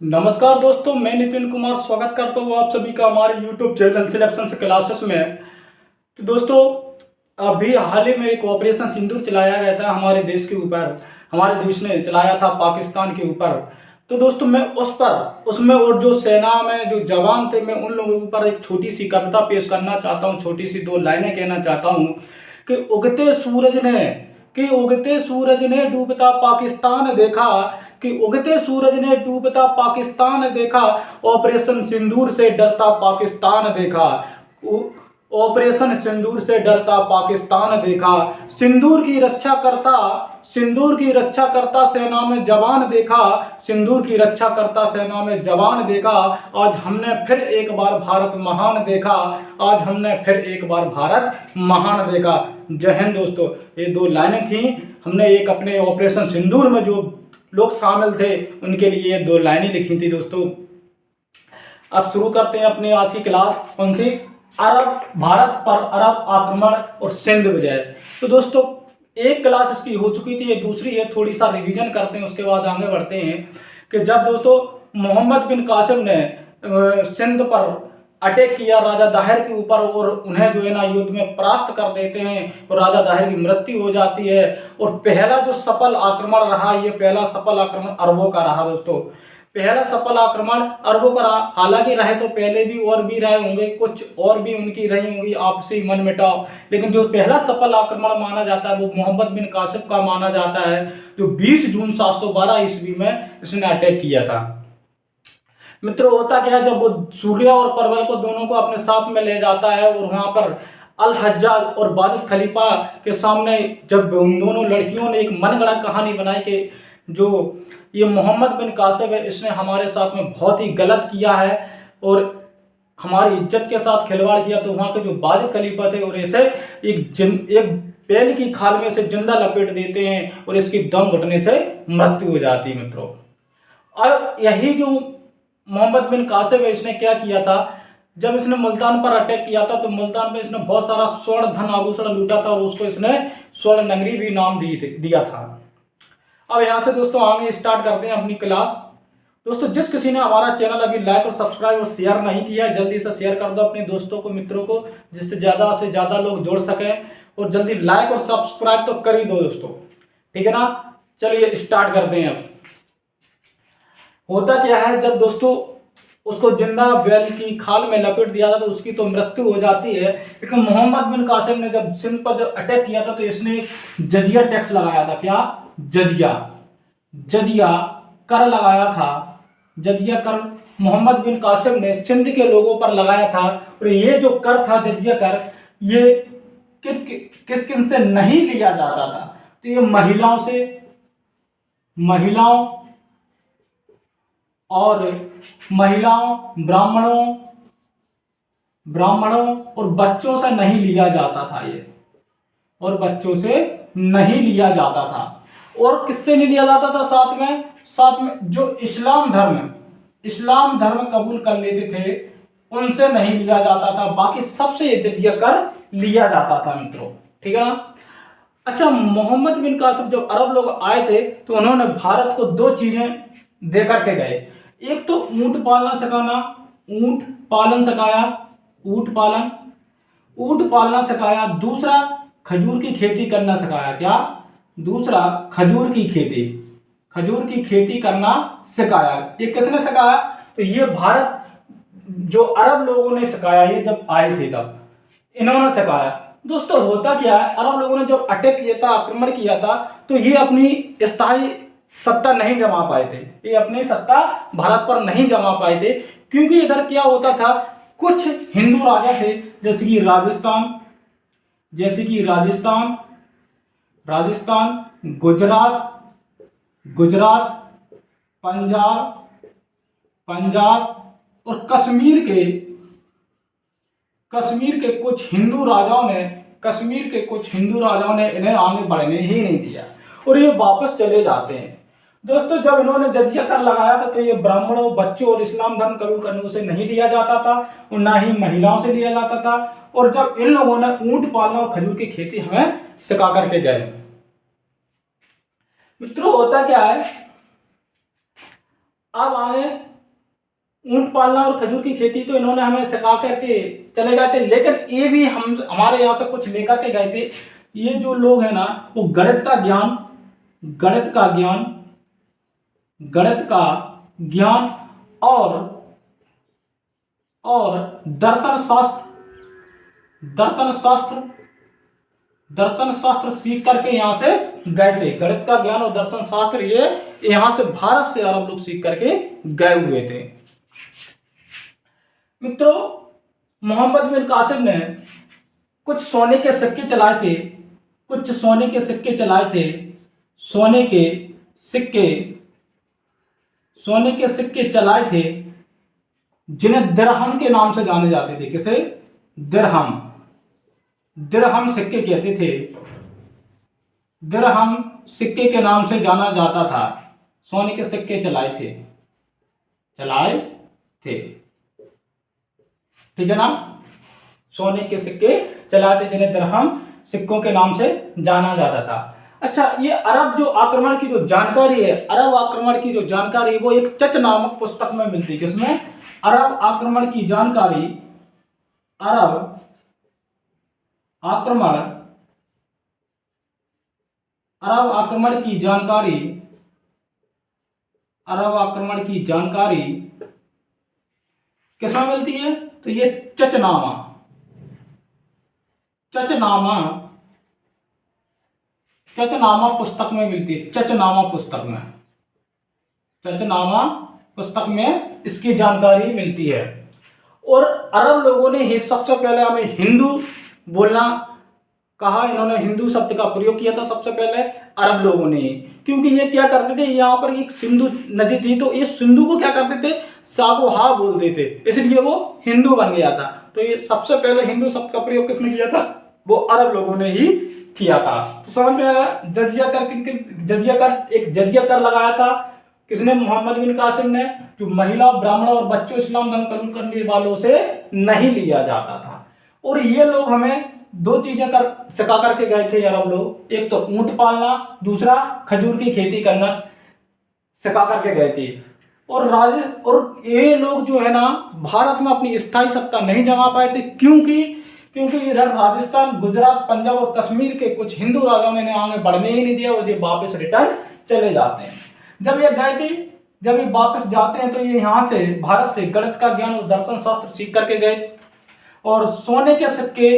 नमस्कार दोस्तों, मैं नितिन कुमार स्वागत करता हूँ आप सभी का हमारे YouTube चैनल सिलेक्शन क्लासेस में। तो दोस्तों, अभी हाल ही में एक ऑपरेशन सिंदूर चलाया गया था हमारे देश के ऊपर। हमारे देश ने चलाया था पाकिस्तान के ऊपर। तो दोस्तों, मैं उसमें और जो सेना में जो जवान थे, मैं उन लोगों के ऊपर एक छोटी सी कविता पेश करना चाहता हूँ। छोटी सी दो लाइनें कहना चाहता हूँ कि उगते सूरज ने डूबता पाकिस्तान देखा, कि उगते सूरज ने डूबता पाकिस्तान देखा, ऑपरेशन सिंदूर से डरता पाकिस्तान देखा। ऑपरेशन सिंदूर से डरता पाकिस्तान देखा, सिंदूर की रक्षा करता सेना में जवान देखा, सिंदूर की रक्षा करता सेना में जवान देखा। आज हमने फिर एक बार भारत महान देखा, आज हमने फिर एक बार भारत महान देखा। जय हिंद दोस्तों। ये दो लाइनें थी, हमने एक अपने ऑपरेशन सिंदूर में जो लोग शामिल थे उनके लिए ये दो लाइनें लिखी थी दोस्तों। अब शुरू करते हैं अपनी आज की क्लास। कौन सी? भारत पर अरब आक्रमण और सिंध विजय। तो दोस्तों, एक क्लास इसकी हो चुकी थी, ये दूसरी है। थोड़ी सा रिवीजन करते हैं, उसके बाद आगे बढ़ते हैं। कि जब दोस्तों मोहम्मद बिन कासिम ने सिंध पर अटैक किया राजा दाहिर के ऊपर, और उन्हें जो है ना युद्ध में परास्त कर देते हैं और राजा दाहिर की मृत्यु हो जाती है। और पहला जो सफल आक्रमण रहा, ये पहला सफल आक्रमण अरबों का रहा दोस्तों। पहला सफल आक्रमण अरबों का रहा। हालांकि रहे तो पहले भी और भी रहे होंगे, कुछ और भी उनकी रही होंगी आपसी मनमुटाव, लेकिन जो पहला सफल आक्रमण माना जाता है वो मोहम्मद बिन कासिम का माना जाता है, जो 20 जून 712 ईस्वी में इसने अटैक किया था। मित्रों, होता क्या है, जब वो सूर्य और परवल को दोनों को अपने साथ में ले जाता है और वहां पर अल हज्जाज और बाजिद खलीफा के सामने जब उन दोनों लड़कियों ने एक मनगढ़ंत कहानी बनाई कि जो ये मोहम्मद बिन कासिम है, इसने हमारे साथ में बहुत ही गलत किया है और हमारी इज्जत के साथ खिलवाड़ किया, तो वहां के जो बाजिद खलीफा थे और ऐसे एक बैल की खाल में से जिंदा लपेट देते हैं और इसकी दम घुटने से मृत्यु हो जाती है मित्रों। और यही जो मोहम्मद बिन कासिम है, इसने क्या किया था, जब इसने मुल्तान पर अटैक किया था तो मुल्तान में इसने बहुत सारा स्वर्ण धन आभूषण लूटा था और उसको इसने स्वर्ण नगरी भी नाम दिया था। अब यहाँ से दोस्तों आगे स्टार्ट करते हैं अपनी क्लास। दोस्तों, जिस किसी ने हमारा चैनल अभी लाइक और सब्सक्राइब और शेयर नहीं किया है, जल्दी से शेयर कर दो अपने दोस्तों को, मित्रों को, जिससे ज़्यादा से ज़्यादा लोग जुड़ सकें। और जल्दी लाइक और सब्सक्राइब तो कर ही दो दोस्तों, ठीक है ना। चलिए स्टार्ट करते हैं। अब होता क्या है, जब दोस्तों उसको जिंदा बैल की खाल में लपेट दिया था तो उसकी तो मृत्यु हो जाती है। लेकिन मोहम्मद बिन कासिम ने जब सिंध पर जब अटैक किया था तो इसने जजिया टैक्स लगाया था। क्या? जजिया कर लगाया था। जजिया कर मोहम्मद बिन कासिम ने सिंध के लोगों पर लगाया था। और ये जो कर था, जजिया कर, ये किस किन से नहीं लिया जाता था, तो ये महिलाओं से, ब्राह्मणों और बच्चों से नहीं लिया जाता था। ये और बच्चों से नहीं लिया जाता था। और किससे नहीं लिया जाता था? साथ में जो इस्लाम धर्म कबूल कर लेते थे उनसे नहीं लिया जाता था। बाकी सबसे ये जजिया कर लिया जाता था मित्रों, ठीक है ना। अच्छा, मोहम्मद बिन कासिम जब अरब लोग आए थे तो उन्होंने भारत को दो चीजें दे करके गए। एक तो ऊंट पालना सिखाया, दूसरा खजूर की खेती करना सिखाया। क्या? दूसरा खजूर की खेती करना सिखाया। ये किसने सिखाया? तो ये भारत जो अरब लोगों ने सिखाया, ये जब आए थे तब इन्होंने सिखाया। दोस्तों, होता क्या है, अरब लोगों ने जब अटैक किया था, आक्रमण किया था, तो ये अपनी स्थायी सत्ता नहीं जमा पाए थे। ये अपनी सत्ता भारत पर नहीं जमा पाए थे, क्योंकि इधर क्या होता था, कुछ हिंदू राजा थे, जैसे कि राजस्थान, गुजरात, पंजाब और कश्मीर के कुछ हिंदू राजाओं ने इन्हें आगे बढ़ने ही नहीं दिया और ये वापस चले जाते हैं। दोस्तों, जब इन्होंने जजिया कर लगाया था तो ये ब्राह्मणों, बच्चों और इस्लाम धर्म कबूल करने से नहीं लिया जाता था और ना ही महिलाओं से लिया जाता था। और जब इन लोगों ने ऊंट पालना और खजूर की खेती हमें सिखा करके गए। मित्रों, होता क्या है, अब आगे ऊंट पालना और खजूर की खेती तो इन्होंने हमें सिखा करके चले गए थे, लेकिन ये भी हम हमारे यहाँ से कुछ लेकर के गए थे। ये जो लोग हैं ना, वो गणित का ज्ञान गणित का ज्ञान और दर्शन शास्त्र दर्शन शास्त्र सीख करके यहाँ से गए थे। गणित का ज्ञान और दर्शन शास्त्र ये यहाँ से भारत से अरब लोग सीख करके गए हुए थे। मित्रों, मोहम्मद बिन कासिम ने कुछ सोने के सिक्के चलाए थे सोने के सिक्के चलाए थे जिन्हें दिरहम के नाम से जाने जाते थे। किसे? दिरहम सिक्के कहते थे। दिरहम सिक्के के नाम से जाना जाता था। सोने के सिक्के चलाए थे, ठीक है ना। सोने के सिक्के चलाते जिन्हें दिरहम सिक्कों के नाम से जाना जाता था। अच्छा, ये अरब जो आक्रमण की जो जानकारी है, वो एक चच नामक पुस्तक में मिलती है। किसमें? अरब आक्रमण की जानकारी किसमें मिलती है? तो ये चचनामा पुस्तक में मिलती है। चचनामा पुस्तक में इसकी जानकारी मिलती है। और अरब लोगों ने ही सबसे पहले हमें हिंदू बोलना कहा। इन्होंने हिंदू शब्द का प्रयोग किया था सबसे पहले अरब लोगों ने, क्योंकि ये क्या करते थे, यहाँ पर एक सिंधु नदी थी, तो ये सिंधु को क्या करते थे, सागोहा बोलते थे, इसलिए वो हिंदू बन गया था। तो ये सबसे पहले हिंदू शब्द का प्रयोग किसने किया था? वो अरब लोगों ने ही किया था। तो समझ में आया? जजिया कर लगाया था किसने? मोहम्मद बिन कासिम ने। जो महिला, ब्राह्मण और बच्चों इस्लाम धर्म कबूल करने वालों से नहीं लिया जाता था। और ये लोग हमें दो चीजें सिखा करके गए थे अरब लोग। एक तो ऊंट पालना, दूसरा खजूर की खेती करना सिखा करके गए थे। और ये लोग जो है ना, भारत में अपनी स्थायी सत्ता नहीं जमा पाए थे। क्योंकि इधर राजस्थान, गुजरात, पंजाब और कश्मीर के कुछ हिंदू राजाओं ने आगे बढ़ने ही नहीं दिया और ये वापस रिटर्न चले जाते हैं। जब ये वापस जाते हैं तो ये यहाँ से भारत से गणित का ज्ञान और दर्शन शास्त्र सीख करके गए। और सोने के सिक्के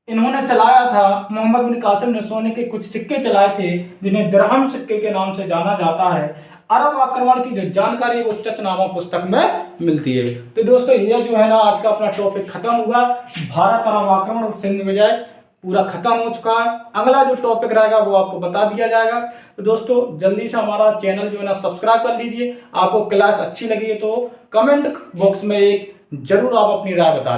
इन्होंने चलाया था। मोहम्मद बिन कासिम ने सोने के कुछ सिक्के चलाए थे जिन्हें दिरहम सिक्के के नाम से जाना जाता है। अरब आक्रमण की जो जानकारी वो चचनामा पुस्तक में मिलती है। तो दोस्तों, ये जो है ना, आज का अपना टॉपिक खत्म हुआ। भारत अरब आक्रमण और सिंध विजय पूरा खत्म हो चुका है। अगला जो टॉपिक रहेगा वो आपको बता दिया जाएगा। तो दोस्तों, जल्दी से हमारा चैनल जो है ना सब्सक्राइब कर लीजिए। आपको क्लास अच्छी लगी है तो कमेंट बॉक्स में जरूर आप अपनी राय बता